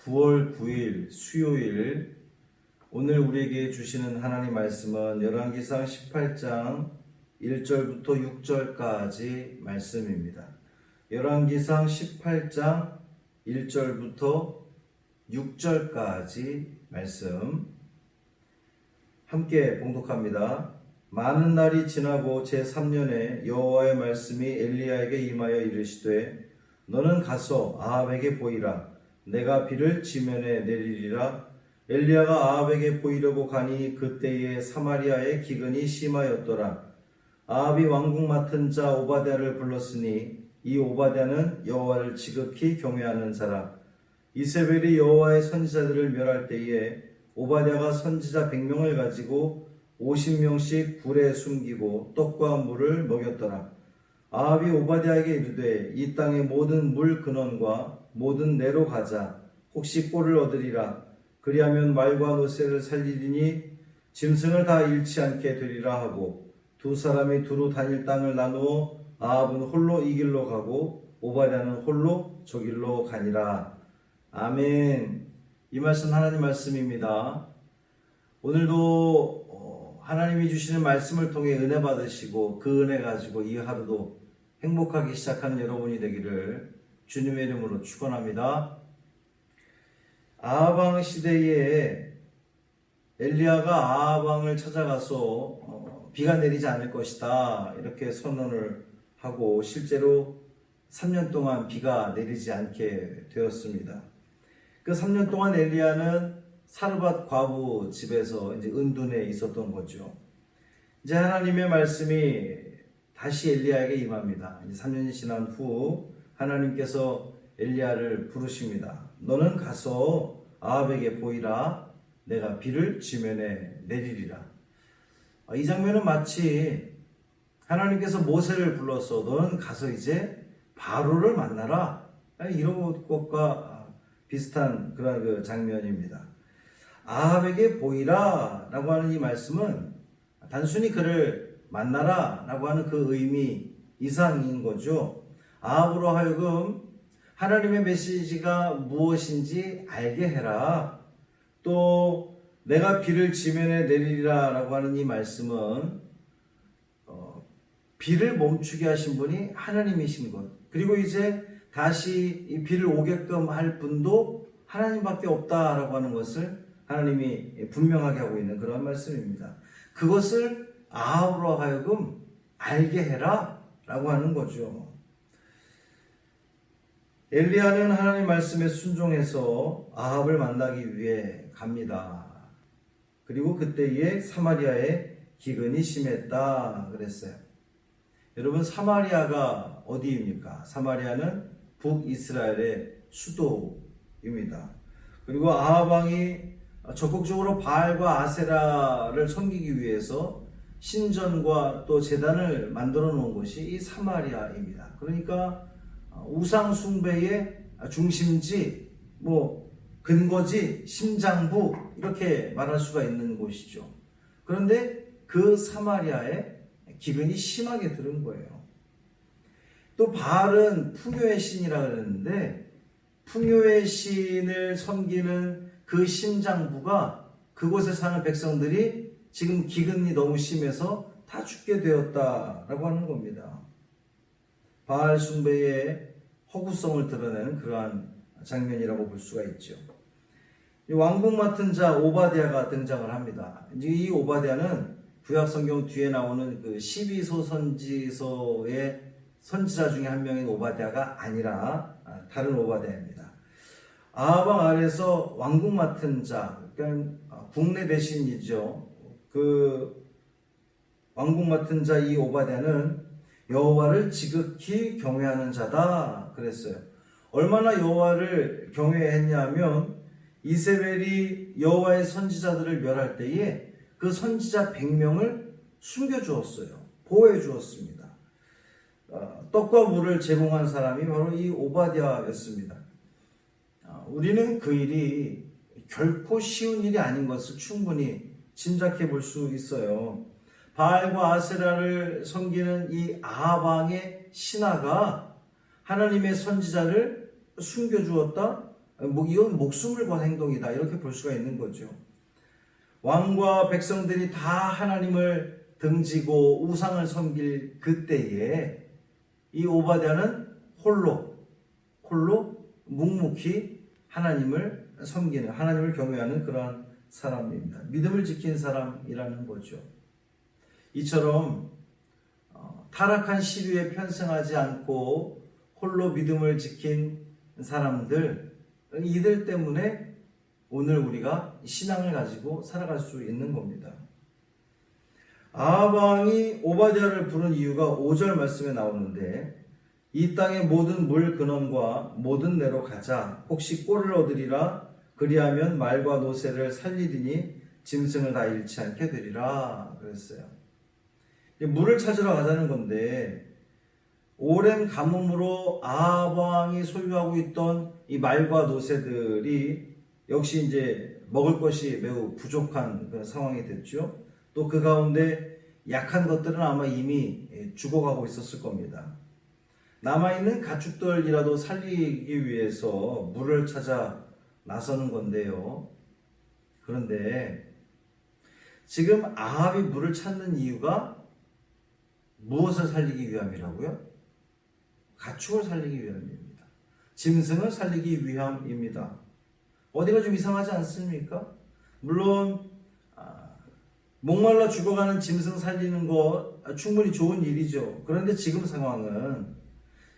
9월 9일 수요일, 오늘 우리에게 주시는 하나님 말씀은 열왕기상 18장 1절부터 6절까지 말씀입니다. 열왕기상 18장 1절부터 6절까지 말씀 함께 봉독합니다. 많은 날이 지나고 제3년에 여호와의 말씀이 엘리야에게 임하여 이르시되 너는 가서 아합에게 보이라. 내가 비를 지면에 내리리라. 엘리야가 아합에게 보이려고 가니 그때에 사마리아의 기근이 심하였더라. 아합이 왕궁 맡은 자 오바댜를 불렀으니 이 오바댜는 여호와를 지극히 경외하는 자라. 이세벨이 여호와의 선지자들을 멸할 때에 오바댜가 선지자 100명을 가지고 50명씩 굴에 숨기고 떡과 물을 먹였더라. 아합이 오바댜에게 이르되 이 땅의 모든 물 근원과 모든 내로 가자. 혹시 꼴을 얻으리라. 그리하면 말과 노새를 살리리니 짐승을 다 잃지 않게 되리라 하고 두 사람이 두루 다닐 땅을 나누어 아합은 홀로 이 길로 가고 오바댜는 홀로 저 길로 가니라. 아멘. 이 말씀 하나님 말씀입니다. 오늘도 하나님이 주시는 말씀을 통해 은혜 받으시고 그 은혜 가지고 이 하루도 행복하게 시작하는 여러분이 되기를 주님의 이름으로 축원합니다. 아합 왕 시대에 엘리야가 아합 왕을 찾아가서 비가 내리지 않을 것이다 이렇게 선언을 하고 실제로 3년 동안 비가 내리지 않게 되었습니다. 그 3년 동안 엘리야는 사르밧 과부 집에서 이제 은둔에 있었던 거죠. 이제 하나님의 말씀이 다시 엘리야에게 임합니다. 이제 3년이 지난 후 하나님께서 엘리야를 부르십니다. 너는 가서 아합에게 보이라. 내가 비를 지면에 내리리라. 이 장면은 마치 하나님께서 모세를 불러서 너는 가서 이제 바로를 만나라. 이런 것과 비슷한 그런 그 장면입니다. 아합에게 보이라 라고 하는 이 말씀은 단순히 그를 만나라 라고 하는 그 의미 이상인 거죠. 아합으로 하여금 하나님의 메시지가 무엇인지 알게 해라. 또 내가 비를 지면에 내리리라 라고 하는 이 말씀은 비를 멈추게 하신 분이 하나님이신 것, 그리고 이제 다시 이 비를 오게끔 할 분도 하나님밖에 없다라고 하는 것을 하나님이 분명하게 하고 있는 그런 말씀입니다. 그것을 아합으로 하여금 알게 해라 라고 하는 거죠. 엘리야는 하나님 말씀에 순종해서 아합을 만나기 위해 갑니다. 그리고 그때에 사마리아에 기근이 심했다 그랬어요. 여러분, 사마리아가 어디입니까? 사마리아는 북이스라엘의 수도입니다. 그리고 아합 왕이 적극적으로 바알과 아세라를 섬기기 위해서 신전과 또 제단을 만들어 놓은 곳이 이 사마리아입니다. 그러니까 우상 숭배의 중심지, 근거지, 심장부 이렇게 말할 수가 있는 곳이죠. 그런데 그 사마리아에 기근이 심하게 들은 거예요. 또 바알은 풍요의 신이라 그랬는데 풍요의 신을 섬기는 그 심장부가 그곳에 사는 백성들이 지금 기근이 너무 심해서 다 죽게 되었다라고 하는 겁니다. 바알 숭배의 허구성을 드러내는 그러한 장면이라고 볼 수가 있죠. 왕궁 맡은 자 오바댜가 등장을 합니다. 이 오바댜는 구약 성경 뒤에 나오는 그 12소 선지서의 선지자 중에 한 명인 오바댜가 아니라 다른 오바댜입니다. 아합 왕 아래서 왕궁 맡은 자, 그러니까 국내 대신이죠. 그 왕궁 맡은 자 이 오바댜는 여호와를 지극히 경외하는 자다 그랬어요. 얼마나 여호와를 경외했냐면 이세벨이 여호와의 선지자들을 멸할 때에 그 선지자 100명을 숨겨주었어요. 보호해주었습니다. 떡과 물을 제공한 사람이 바로 이 오바댜였습니다. 우리는 그 일이 결코 쉬운 일이 아닌 것을 충분히 짐작해 볼 수 있어요. 바알과 아세라를 섬기는 이 아합 왕의 신하가 하나님의 선지자를 숨겨주었다? 이건 목숨을 건 행동이다. 이렇게 볼 수가 있는 거죠. 왕과 백성들이 다 하나님을 등지고 우상을 섬길 그때에 이 오바댜는 홀로 묵묵히 하나님을 섬기는, 하나님을 경외하는 그러한 사람입니다. 믿음을 지킨 사람이라는 거죠. 이처럼 타락한 시류에 편승하지 않고 홀로 믿음을 지킨 사람들, 이들 때문에 오늘 우리가 신앙을 가지고 살아갈 수 있는 겁니다. 아합 왕이 오바댜를 부른 이유가 5절 말씀에 나오는데, 이 땅의 모든 물 근원과 모든 내로 가자. 혹시 꼴을 얻으리라. 그리하면 말과 노새를 살리리니 짐승을 다 잃지 않게 되리라. 그랬어요. 물을 찾으러 가자는 건데, 오랜 가뭄으로 아합 왕이 소유하고 있던 이 말과 노새들이 역시 이제 먹을 것이 매우 부족한 그런 상황이 됐죠. 또 그 가운데 약한 것들은 아마 이미 죽어가고 있었을 겁니다. 남아있는 가축들이라도 살리기 위해서 물을 찾아 나서는 건데요. 그런데 지금 아합이 물을 찾는 이유가 무엇을 살리기 위함이라고요? 가축을 살리기 위함입니다. 짐승을 살리기 위함입니다. 어디가 좀 이상하지 않습니까? 물론 목말라 죽어가는 짐승 살리는 거 충분히 좋은 일이죠. 그런데 지금 상황은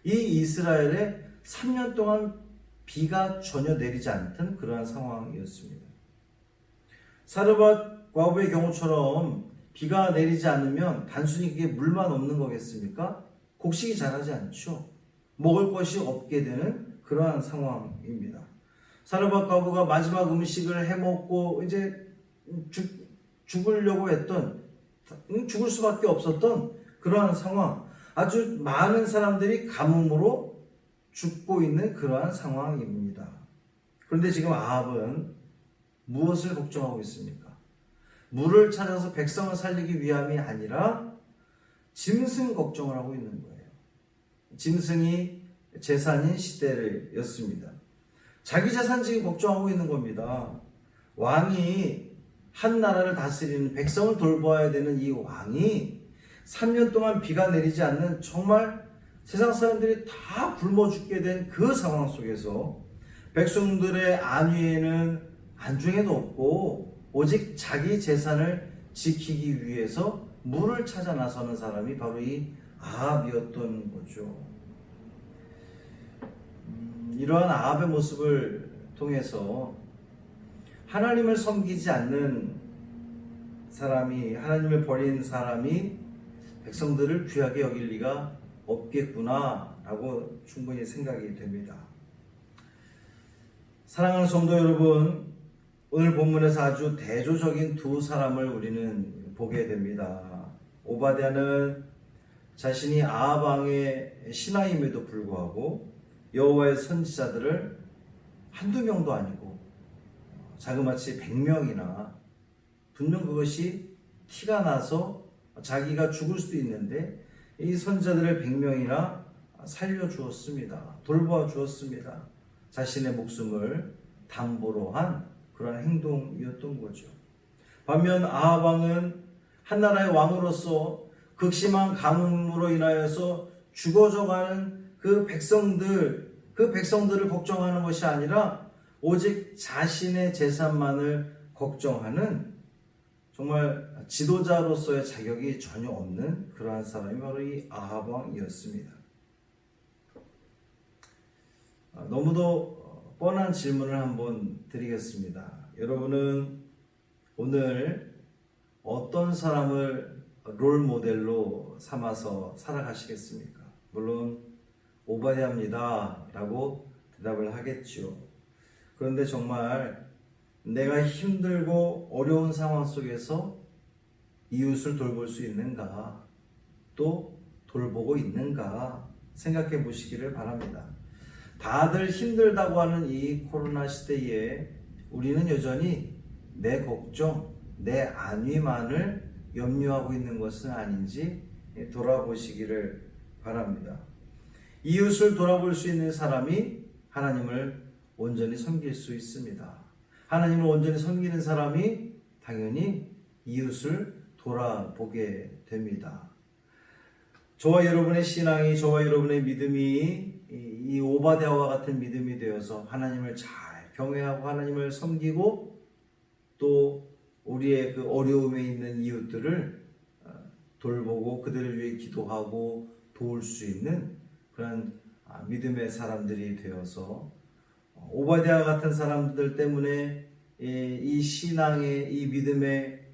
이 이스라엘에 3년 동안 비가 전혀 내리지 않던 그러한 상황이었습니다. 사르밧 과부의 경우처럼 비가 내리지 않으면 단순히 그게 물만 없는 거겠습니까? 곡식이 자라지 않죠. 먹을 것이 없게 되는 그러한 상황입니다. 사르밧 과부가 마지막 음식을 해먹고 이제 죽으려고 했던, 죽을 수밖에 없었던 그러한 상황, 아주 많은 사람들이 가뭄으로 죽고 있는 그러한 상황입니다. 그런데 지금 아합은 무엇을 걱정하고 있습니까? 물을 찾아서 백성을 살리기 위함이 아니라 짐승 걱정을 하고 있는 거예요. 짐승이 재산인 시대였습니다. 자기 재산 지금 걱정하고 있는 겁니다. 왕이 한 나라를 다스리는, 백성을 돌봐야 되는 이 왕이 3년 동안 비가 내리지 않는, 정말 세상 사람들이 다 굶어 죽게 된 그 상황 속에서 백성들의 안위에는 안중에도 없고 오직 자기 재산을 지키기 위해서 물을 찾아 나서는 사람이 바로 이 아합이었던 거죠. 이러한 아합의 모습을 통해서 하나님을 섬기지 않는 사람이, 하나님을 버린 사람이 백성들을 귀하게 여길 리가 없겠구나 라고 충분히 생각이 됩니다. 사랑하는 성도 여러분, 오늘 본문에서 아주 대조적인 두 사람을 우리는 보게 됩니다. 오바댜는 자신이 아합 왕의 신하임에도 불구하고 여호와의 선지자들을 한두 명도 아니고 자그마치 100명이나, 분명 그것이 티가 나서 자기가 죽을 수도 있는데 이 선지자들을 100명이나 살려주었습니다. 돌보아 주었습니다. 자신의 목숨을 담보로 한 그런 행동이었던 거죠. 반면 아합 왕은 한 나라의 왕으로서 극심한 가뭄으로 인하여서 죽어져가는 그 백성들을 걱정하는 것이 아니라 오직 자신의 재산만을 걱정하는, 정말 지도자로서의 자격이 전혀 없는 그러한 사람이 바로 이 아합 왕이었습니다. 너무도 뻔한 질문을 한번 드리겠습니다. 여러분은 오늘 어떤 사람을 롤 모델로 삼아서 살아가시겠습니까? 물론 오바댜입니다 라고 대답을 하겠죠. 그런데 정말 내가 힘들고 어려운 상황 속에서 이웃을 돌볼 수 있는가, 또 돌보고 있는가 생각해 보시기를 바랍니다. 다들 힘들다고 하는 이 코로나 시대에 우리는 여전히 내 걱정, 내 안위만을 염려하고 있는 것은 아닌지 돌아보시기를 바랍니다. 이웃을 돌아볼 수 있는 사람이 하나님을 온전히 섬길 수 있습니다. 하나님을 온전히 섬기는 사람이 당연히 이웃을 돌아보게 됩니다. 저와 여러분의 신앙이, 저와 여러분의 믿음이 이 오바댜와 같은 믿음이 되어서 하나님을 잘 경외하고 하나님을 섬기고 또 우리의 그 어려움에 있는 이웃들을 돌보고 그들을 위해 기도하고 도울 수 있는 그런 믿음의 사람들이 되어서 오바댜 같은 사람들 때문에 이 신앙의 이 믿음의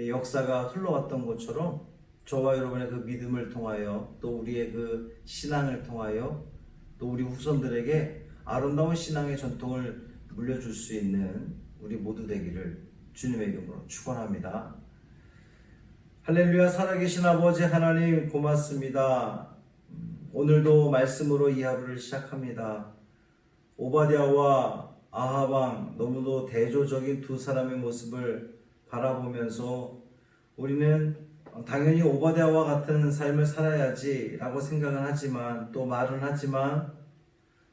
역사가 흘러왔던 것처럼 저와 여러분의 그 믿음을 통하여 또 우리의 그 신앙을 통하여 또 우리 후손들에게 아름다운 신앙의 전통을 물려줄 수 있는 우리 모두 되기를 주님의 이름으로 축원합니다. 할렐루야. 살아계신 아버지 하나님 고맙습니다. 오늘도 말씀으로 이 하루를 시작합니다. 오바댜와 아합 왕 너무도 대조적인 두 사람의 모습을 바라보면서 우리는 당연히 오바댜와 같은 삶을 살아야지 라고 생각은 하지만 또 말은 하지만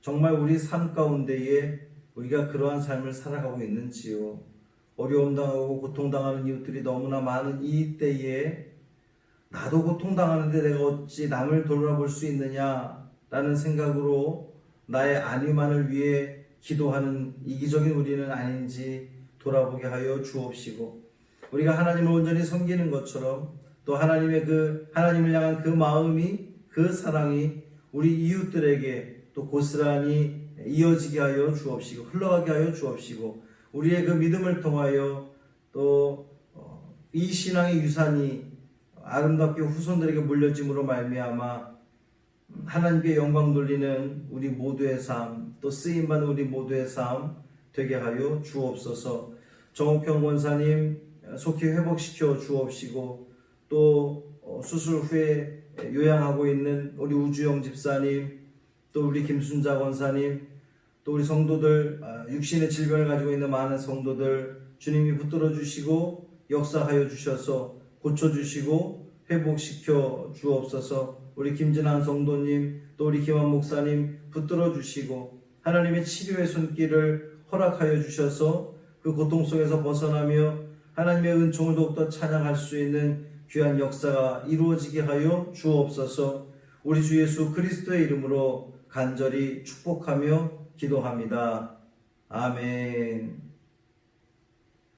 정말 우리 삶 가운데에 우리가 그러한 삶을 살아가고 있는지요. 어려움 당하고 고통당하는 이웃들이 너무나 많은 이 때에 나도 고통당하는데 내가 어찌 남을 돌아볼 수 있느냐 라는 생각으로 나의 안위만을 위해 기도하는 이기적인 우리는 아닌지 돌아보게 하여 주옵시고 우리가 하나님을 온전히 섬기는 것처럼 또 하나님을 향한 그 마음이 그 사랑이 우리 이웃들에게 또 고스란히 이어지게 하여 주옵시고 흘러가게 하여 주옵시고 우리의 그 믿음을 통하여 또 이 신앙의 유산이 아름답게 후손들에게 물려짐으로 말미암아 하나님께 영광 돌리는 우리 모두의 삶 또 쓰임받는 우리 모두의 삶 되게 하여 주옵소서. 정옥형 원사님 속히 회복시켜 주옵시고 또 수술 후에 요양하고 있는 우리 우주영 집사님 또 우리 김순자 권사님 또 우리 성도들 육신의 질병을 가지고 있는 많은 성도들 주님이 붙들어 주시고 역사하여 주셔서 고쳐주시고 회복시켜 주옵소서. 우리 김진환 성도님 또 우리 김한 목사님 붙들어 주시고 하나님의 치료의 손길을 허락하여 주셔서 그 고통 속에서 벗어나며 하나님의 은총을 더욱더 찬양할 수 있는 귀한 역사가 이루어지게 하여 주옵소서. 우리 주 예수 그리스도의 이름으로 간절히 축복하며 기도합니다. 아멘.